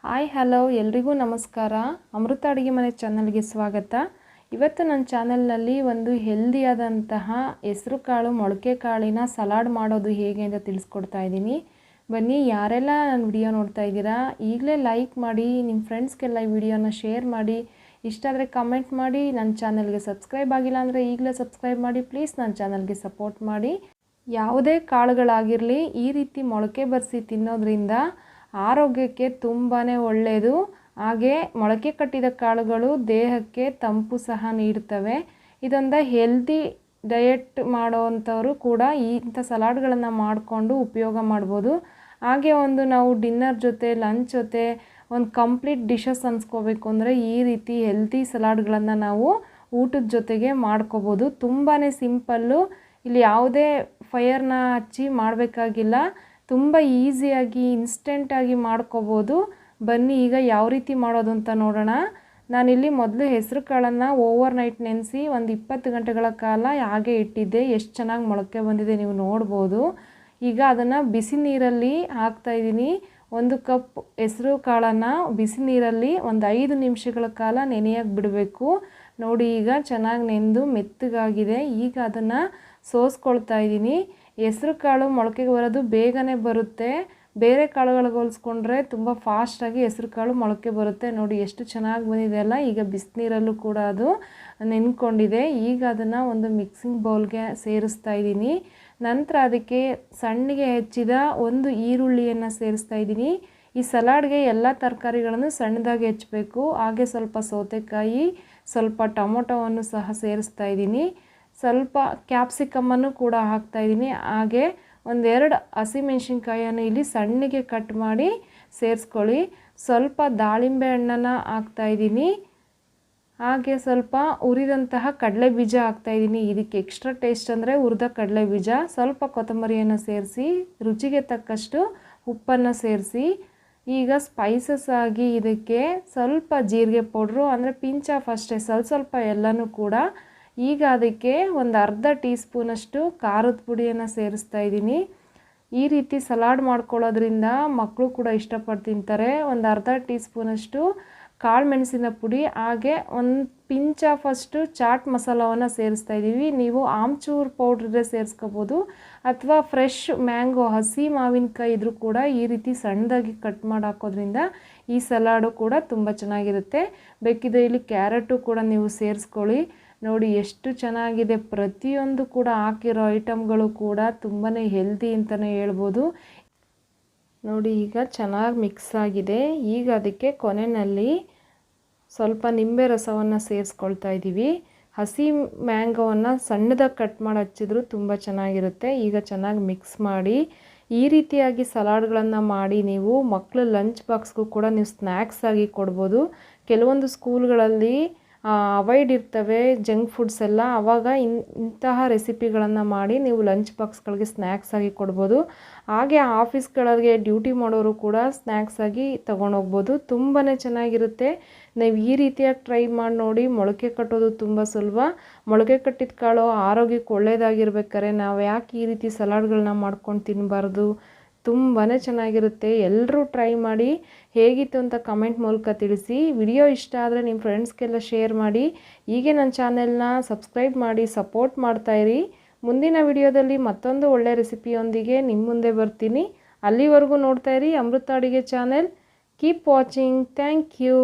Hi hello ಎಲ್ರಿಗೂ ನಮಸ್ಕಾರ. ಅಮೃತ ಅಡುಗೆ ಮನೆ ಚಾನಲ್ಗೆ ಸ್ವಾಗತ. ಇವತ್ತು ನನ್ನ ಚಾನಲ್ನಲ್ಲಿ ಒಂದು ಹೆಲ್ದಿಯಾದಂತಹ ಹೆಸರುಕಾಳು ಮೊಳಕೆ ಕಾಳಿನ ಸಲಾಡ್ ಮಾಡೋದು ಹೇಗೆ ಅಂತ ತಿಳಿಸ್ಕೊಡ್ತಾ ಇದ್ದೀನಿ. ಬನ್ನಿ, ಯಾರೆಲ್ಲ ನನ್ನ ವಿಡಿಯೋ ನೋಡ್ತಾ ಇದ್ದೀರಾ ಈಗಲೇ ಲೈಕ್ ಮಾಡಿ, ನಿಮ್ಮ ಫ್ರೆಂಡ್ಸ್ಗೆಲ್ಲ ಈ ವಿಡಿಯೋನ ಶೇರ್ ಮಾಡಿ, ಇಷ್ಟ ಆದರೆ ಕಮೆಂಟ್ ಮಾಡಿ. ನನ್ನ ಚಾನಲ್ಗೆ ಸಬ್ಸ್ಕ್ರೈಬ್ ಆಗಿಲ್ಲ ಅಂದರೆ ಈಗಲೇ ಸಬ್ಸ್ಕ್ರೈಬ್ ಮಾಡಿ ಪ್ಲೀಸ್. ನನ್ನ ಚಾನಲ್ಗೆ ಸಪೋರ್ಟ್ ಮಾಡಿ. ಯಾವುದೇ ಕಾಳುಗಳಾಗಿರಲಿ ಈ ರೀತಿ ಮೊಳಕೆ ಬರಿಸಿ ತಿನ್ನೋದ್ರಿಂದ ಆರೋಗ್ಯಕ್ಕೆ ತುಂಬಾ ಒಳ್ಳೆಯದು. ಹಾಗೆ ಮೊಳಕೆ ಕಟ್ಟಿದ ಕಾಳುಗಳು ದೇಹಕ್ಕೆ ತಂಪು ಸಹ ನೀಡ್ತವೆ. ಇದೊಂದು ಹೆಲ್ದಿ ಡಯಟ್ ಮಾಡೋವಂಥವರು ಕೂಡ ಇಂಥ ಸಲಾಡ್ಗಳನ್ನು ಮಾಡಿಕೊಂಡು ಉಪಯೋಗ ಮಾಡ್ಬೋದು. ಹಾಗೆ ನಾವು ಡಿನ್ನರ್ ಜೊತೆ ಲಂಚ್ ಜೊತೆ ಒಂದು ಕಂಪ್ಲೀಟ್ ಡಿಶಸ್ ಅನ್ಸ್ಕೋಬೇಕು ಅಂದರೆ ಈ ರೀತಿ ಹೆಲ್ದಿ ಸಲಾಡ್ಗಳನ್ನು ನಾವು ಊಟದ ಜೊತೆಗೆ ಮಾಡ್ಕೋಬೋದು. ತುಂಬಾ ಸಿಂಪಲ್ಲು. ಇಲ್ಲಿ ಯಾವುದೇ ಫೈರ್ನ ಹಚ್ಚಿ ಮಾಡಬೇಕಾಗಿಲ್ಲ. ತುಂಬ ಈಸಿಯಾಗಿ ಇನ್ಸ್ಟೆಂಟಾಗಿ ಮಾಡ್ಕೋಬೋದು. ಬನ್ನಿ ಈಗ ಯಾವ ರೀತಿ ಮಾಡೋದು ಅಂತ ನೋಡೋಣ. ನಾನಿಲ್ಲಿ ಮೊದಲು ಹೆಸರು ಕಾಳನ್ನು ಓವರ್ ನೈಟ್ ನೆನೆಸಿ ಒಂದು 20 ಗಂಟೆಗಳ ಕಾಲ ಹಾಗೆ ಇಟ್ಟಿದ್ದೆ. ಎಷ್ಟು ಚೆನ್ನಾಗಿ ಮೊಳಕೆ ಬಂದಿದೆ ನೀವು ನೋಡ್ಬೋದು. ಈಗ ಅದನ್ನು ಬಿಸಿ ನೀರಲ್ಲಿ ಹಾಕ್ತಾಯಿದ್ದೀನಿ. 1 ಕಪ್ ಹೆಸರು ಕಾಳನ್ನು ಬಿಸಿ ನೀರಲ್ಲಿ ಒಂದು 5 ನಿಮಿಷಗಳ ಕಾಲ ನೆನೆಯಕ್ಕೆ ಬಿಡಬೇಕು. ನೋಡಿ, ಈಗ ಚೆನ್ನಾಗಿ ನೆಂದು ಮೆತ್ತಗಾಗಿದೆ. ಈಗ ಅದನ್ನು ಸೋಸ್ಕೊಳ್ತಾ ಇದ್ದೀನಿ. ಹೆಸರು ಕಾಳು ಮೊಳಕೆಗೆ ಬರೋದು ಬೇಗನೆ ಬರುತ್ತೆ. ಬೇರೆ ಕಾಳುಗಳಿಗೆ ಹೋಲಿಸ್ಕೊಂಡ್ರೆ ತುಂಬ ಫಾಸ್ಟಾಗಿ ಹೆಸರು ಕಾಳು ಮೊಳಕೆ ಬರುತ್ತೆ. ನೋಡಿ ಎಷ್ಟು ಚೆನ್ನಾಗಿ ಬಂದಿದೆ ಅಲ್ಲ. ಈಗ ಬಿಸಿನೀರಲ್ಲೂ ಕೂಡ ಅದು ನೆನ್ಕೊಂಡಿದೆ. ಈಗ ಅದನ್ನು ಒಂದು ಮಿಕ್ಸಿಂಗ್ ಬೌಲ್ಗೆ ಸೇರಿಸ್ತಾ ಇದ್ದೀನಿ. ನಂತರ ಅದಕ್ಕೆ ಸಣ್ಣಗೆ ಹೆಚ್ಚಿದ 1 ಈರುಳ್ಳಿಯನ್ನು ಸೇರಿಸ್ತಾ ಇದ್ದೀನಿ. ಈ ಸಲಾಡ್ಗೆ ಎಲ್ಲ ತರಕಾರಿಗಳನ್ನು ಸಣ್ಣದಾಗಿ ಹೆಚ್ಚಬೇಕು. ಹಾಗೆ ಸ್ವಲ್ಪ ಸೌತೆಕಾಯಿ, ಸ್ವಲ್ಪ ಟೊಮೊಟೊವನ್ನು ಸಹ ಸೇರಿಸ್ತಾ ಇದ್ದೀನಿ. ಸ್ವಲ್ಪ ಕ್ಯಾಪ್ಸಿಕಮ್ಮನ್ನು ಕೂಡ ಹಾಕ್ತಾಯಿದ್ದೀನಿ. ಹಾಗೆ 1-2 ಹಸಿಮೆಣ್ಸಿನ್ಕಾಯನ್ನು ಇಲ್ಲಿ ಸಣ್ಣಗೆ ಕಟ್ ಮಾಡಿ ಸೇರಿಸ್ಕೊಳ್ಳಿ. ಸ್ವಲ್ಪ ದಾಳಿಂಬೆ ಹಣ್ಣನ್ನು ಹಾಕ್ತಾಯಿದ್ದೀನಿ. ಹಾಗೆ ಸ್ವಲ್ಪ ಹುರಿದಂತಹ ಕಡಲೆ ಬೀಜ ಹಾಕ್ತಾಯಿದ್ದೀನಿ. ಇದಕ್ಕೆ ಎಕ್ಸ್ಟ್ರಾ ಟೇಸ್ಟ್ ಅಂದರೆ ಹುರಿದ ಕಡಲೆ ಬೀಜ. ಸ್ವಲ್ಪ ಕೊತ್ತಂಬರಿಯನ್ನು ಸೇರಿಸಿ, ರುಚಿಗೆ ತಕ್ಕಷ್ಟು ಉಪ್ಪನ್ನು ಸೇರಿಸಿ, ಈಗ ಸ್ಪೈಸಸ್ ಆಗಿ ಇದಕ್ಕೆ ಸ್ವಲ್ಪ ಜೀರಿಗೆ ಪೌಡ್ರು ಅಂದರೆ ಪಿಂಚ್ ಆಫ್ ಅಷ್ಟೇ, ಸ್ವಲ್ಪ ಎಲ್ಲನೂ ಕೂಡ. ಈಗ ಅದಕ್ಕೆ ಒಂದು ಅರ್ಧ ಟೀ ಸ್ಪೂನಷ್ಟು ಖಾರದ ಪುಡಿಯನ್ನು ಸೇರಿಸ್ತಾ ಇದ್ದೀನಿ. ಈ ರೀತಿ ಸಲಾಡ್ ಮಾಡ್ಕೊಳ್ಳೋದ್ರಿಂದ ಮಕ್ಕಳು ಕೂಡ ಇಷ್ಟಪಟ್ಟು ತಿಂತಾರೆ. ಒಂದು ಅರ್ಧ ಟೀ ಸ್ಪೂನಷ್ಟು ಕಾಳು ಮೆಣಸಿನ ಪುಡಿ, ಹಾಗೆ ಒಂದು ಪಿಂಚ್ ಆಫ್ ಅಷ್ಟು ಚಾಟ್ ಮಸಾಲವನ್ನು ಸೇರಿಸ್ತಾ ಇದ್ದೀವಿ. ನೀವು ಆಮ್ಚೂರ್ ಪೌಡ್ರಿಗೆ ಸೇರಿಸ್ಕೋಬೋದು, ಅಥವಾ ಫ್ರೆಶ್ ಮ್ಯಾಂಗೋ ಹಸಿ ಮಾವಿನಕಾಯಿ ಇದ್ರೂ ಕೂಡ ಈ ರೀತಿ ಸಣ್ಣದಾಗಿ ಕಟ್ ಮಾಡಿ ಹಾಕೋದ್ರಿಂದ ಈ ಸಲಾಡು ಕೂಡ ತುಂಬ ಚೆನ್ನಾಗಿರುತ್ತೆ. ಬೇಕಿದ್ರೆ ಇಲ್ಲಿ ಕ್ಯಾರೆಟು ಕೂಡ ನೀವು ಸೇರಿಸ್ಕೊಳ್ಳಿ. ನೋಡಿ ಎಷ್ಟು ಚೆನ್ನಾಗಿದೆ. ಪ್ರತಿಯೊಂದು ಕೂಡ ಹಾಕಿರೋ ಐಟಮ್ಗಳು ಕೂಡ ತುಂಬಾ ಹೆಲ್ದಿ ಅಂತಲೇ ಹೇಳ್ಬೋದು. ನೋಡಿ, ಈಗ ಚೆನ್ನಾಗಿ ಮಿಕ್ಸ್ ಆಗಿದೆ. ಈಗ ಅದಕ್ಕೆ ಕೊನೆಯಲ್ಲಿ ಸ್ವಲ್ಪ ನಿಂಬೆ ರಸವನ್ನು ಸೇರಿಸ್ಕೊಳ್ತಾ ಇದ್ದೀವಿ. ಹಸಿ ಮ್ಯಾಂಗೋವನ್ನು ಸಣ್ಣದಾಗಿ ಕಟ್ ಮಾಡಿ ಹಚ್ಚಿದ್ರು ತುಂಬ ಚೆನ್ನಾಗಿರುತ್ತೆ. ಈಗ ಚೆನ್ನಾಗಿ ಮಿಕ್ಸ್ ಮಾಡಿ ಈ ರೀತಿಯಾಗಿ ಸಲಾಡ್ಗಳನ್ನು ಮಾಡಿ ನೀವು ಮಕ್ಕಳು ಲಂಚ್ ಬಾಕ್ಸ್ಗೂ ಕೂಡ ನೀವು ಸ್ನ್ಯಾಕ್ಸ್ ಆಗಿ ಕೊಡ್ಬೋದು. ಕೆಲವೊಂದು ಸ್ಕೂಲ್ಗಳಲ್ಲಿ ಅವಾಯ್ಡ್ ಇರ್ತವೆ ಜಂಕ್ ಫುಡ್ಸ್ ಎಲ್ಲ. ಆವಾಗ ಇಂತಹ ರೆಸಿಪಿಗಳನ್ನು ಮಾಡಿ ನೀವು ಲಂಚ್ ಬಾಕ್ಸ್ಗಳಿಗೆ ಸ್ನ್ಯಾಕ್ಸ್ ಆಗಿ ಕೊಡ್ಬೋದು. ಹಾಗೆ ಆಫೀಸ್ಗಳಿಗೆ ಡ್ಯೂಟಿ ಮಾಡೋರು ಕೂಡ ಸ್ನ್ಯಾಕ್ಸ್ ಆಗಿ ತೊಗೊಂಡೋಗ್ಬೋದು. ತುಂಬಾ ಚೆನ್ನಾಗಿರುತ್ತೆ. ನೀವು ಈ ರೀತಿಯಾಗಿ ಟ್ರೈ ಮಾಡಿ ನೋಡಿ. ಮೊಳಕೆ ಕಟ್ಟೋದು ತುಂಬ ಸುಲಭ. ಮೊಳಕೆ ಕಟ್ಟಿದ ಕಾಳು ಆರೋಗ್ಯಕ್ಕೆ ಒಳ್ಳೆಯದಾಗಿರ್ಬೇಕಾದ್ರೆ ನಾವು ಯಾಕೆ ಈ ರೀತಿ ಸಲಾಡ್ಗಳನ್ನ ಮಾಡ್ಕೊಂಡು ತಿನ್ನಬಾರ್ದು? ತುಂಬಾ ಚೆನ್ನಾಗಿರುತ್ತೆ. ಎಲ್ಲರೂ ಟ್ರೈ ಮಾಡಿ. ಹೇಗಿತ್ತು ಅಂತ ಕಮೆಂಟ್ ಮೂಲಕ ತಿಳಿಸಿ. ವಿಡಿಯೋ ಇಷ್ಟ ಆದರೆ ನಿಮ್ಮ ಫ್ರೆಂಡ್ಸ್ಗೆಲ್ಲ ಶೇರ್ ಮಾಡಿ. ಹೀಗೆ ನನ್ನ ಚಾನೆಲ್ನ ಸಬ್ಸ್ಕ್ರೈಬ್ ಮಾಡಿ ಸಪೋರ್ಟ್ ಮಾಡ್ತಾಯಿರಿ. ಮುಂದಿನ ವಿಡಿಯೋದಲ್ಲಿ ಮತ್ತೊಂದು ಒಳ್ಳೆ ರೆಸಿಪಿಯೊಂದಿಗೆ ನಿಮ್ಮ ಮುಂದೆ ಬರ್ತೀನಿ. ಅಲ್ಲಿವರೆಗೂ ನೋಡ್ತಾಯಿರಿ Amrutha Aduge channel. Keep watching. Thank you.